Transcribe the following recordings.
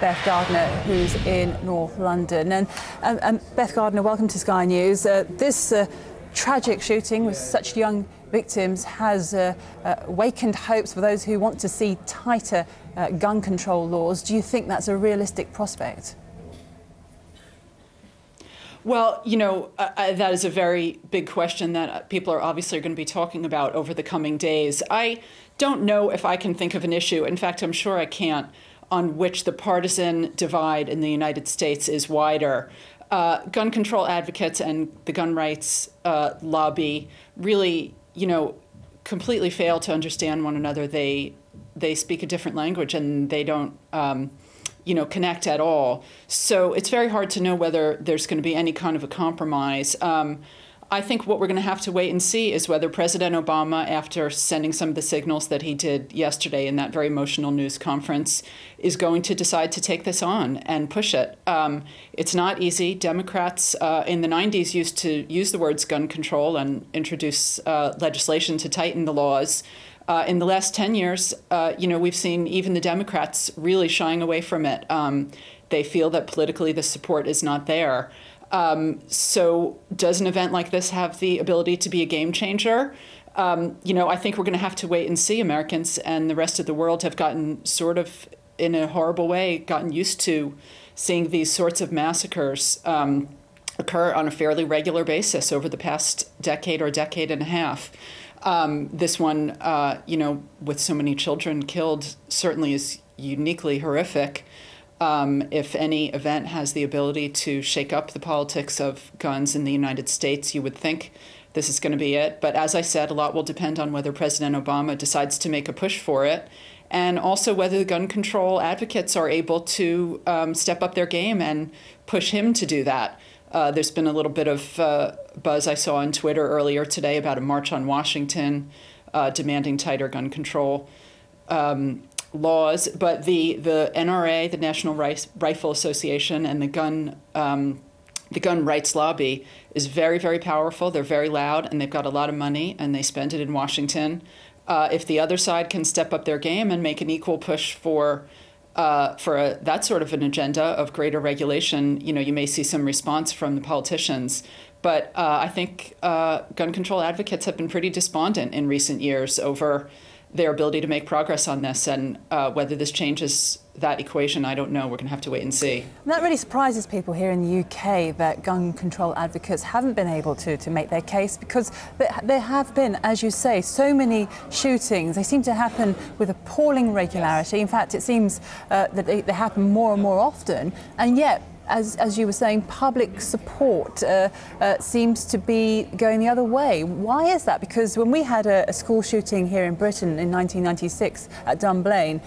Beth Gardner, who's in North London. And Beth Gardner, welcome to Sky News. This tragic shooting with such young victims has awakened hopes for those who want to see tighter gun control laws. Do you think that's a realistic prospect? Well, you know, that is a very big question that people are obviously going to be talking about over the coming days. I don't know if I can think of an issue, in fact, I'm sure I can't, on which the partisan divide in the United States is wider. Gun control advocates and the gun rights lobby really, you know, completely fail to understand one another. They speak a different language and they don't you know, connect at all. So it's very hard to know whether there's going to be any kind of a compromise. I think what we're going to have to wait and see is whether President Obama, after sending some of the signals that he did yesterday in that very emotional news conference, is going to decide to take this on and push it. It's not easy. Democrats in the 90s used to use the words gun control and introduce legislation to tighten the laws. In the last 10 years, you know, we've seen even the Democrats really shying away from it. They feel that politically the support is not there. So does an event like this have the ability to be a game changer? You know, I think we're going to have to wait and see. Americans and the rest of the world have gotten sort of, in a horrible way, gotten used to seeing these sorts of massacres occur on a fairly regular basis over the past decade or decade and a half. This one, you know, with so many children killed, certainly is uniquely horrific. If any event has the ability to shake up the politics of guns in the United States, you would think this is going to be it. But as I said, a lot will depend on whether President Obama decides to make a push for it, and also whether the gun control advocates are able to step up their game and push him to do that. There's been a little bit of buzz I saw on Twitter earlier today about a march on Washington demanding tighter gun control laws, but the NRA, the National Rifle Association, and the gun rights lobby is very, very powerful. They're very loud, and they've got a lot of money, and they spend it in Washington. If the other side can step up their game and make an equal push for that sort of an agenda of greater regulation, you know, you may see some response from the politicians. But I think gun control advocates have been pretty despondent in recent years over their ability to make progress on this, and whether this changes that equation, I don't know. We're going to have to wait and see. And that really surprises people here in the UK that gun control advocates haven't been able to make their case, because there have been, as you say, so many shootings. They seem to happen with appalling regularity. In fact, it seems that they happen more and more often, and yet, as you were saying, public support seems to be going the other way. Why is that? Because when we had a school shooting here in Britain in 1996 at Dunblane,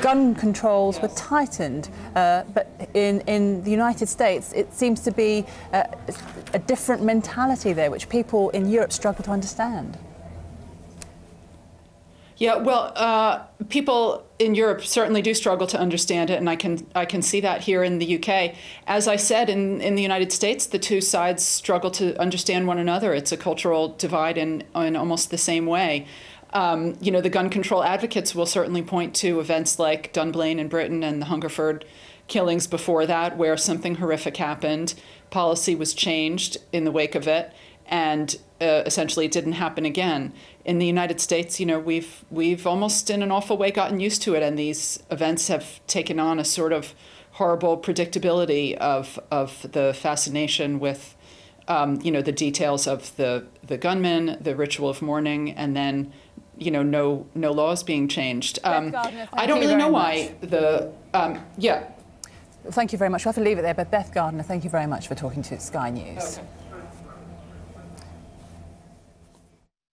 gun controls were tightened, but in the United States it seems to be a different mentality there, which people in Europe struggle to understand. Yeah, well, people in Europe certainly do struggle to understand it, and I can see that here in the UK. As I said, in the United States, the two sides struggle to understand one another. It's a cultural divide in almost the same way. You know, the gun control advocates will certainly point to events like Dunblane in Britain and the Hungerford killings before that, where something horrific happened. Policy was changed in the wake of it, and essentially it didn't happen again. In the United States, you know, we've almost in an awful way gotten used to it, and these events have taken on a sort of horrible predictability of the fascination with, you know, the details of the gunman, the ritual of mourning, and then, you know, no laws being changed. I don't really know why the yeah. Thank you very much. We'll have to leave it there, but Beth Gardner, thank you very much for talking to Sky News. Okay.